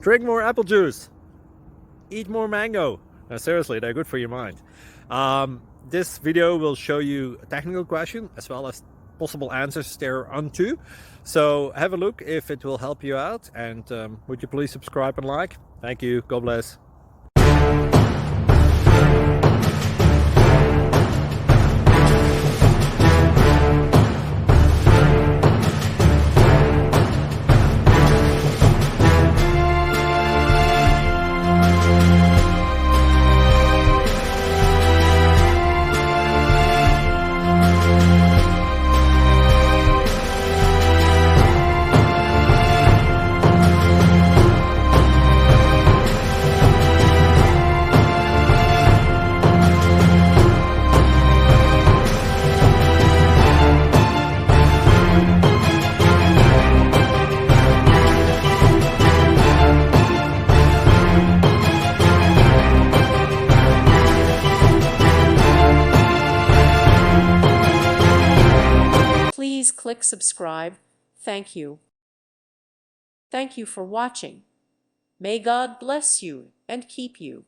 Drink more apple juice. Eat more mango. No, seriously, they're good for your mind. This video will show you a technical question as well as possible answers thereunto. So have a look if it will help you out, and would you please subscribe and like? Thank you. God bless. Please click subscribe. Thank you. Thank you for watching. May God bless you and keep you.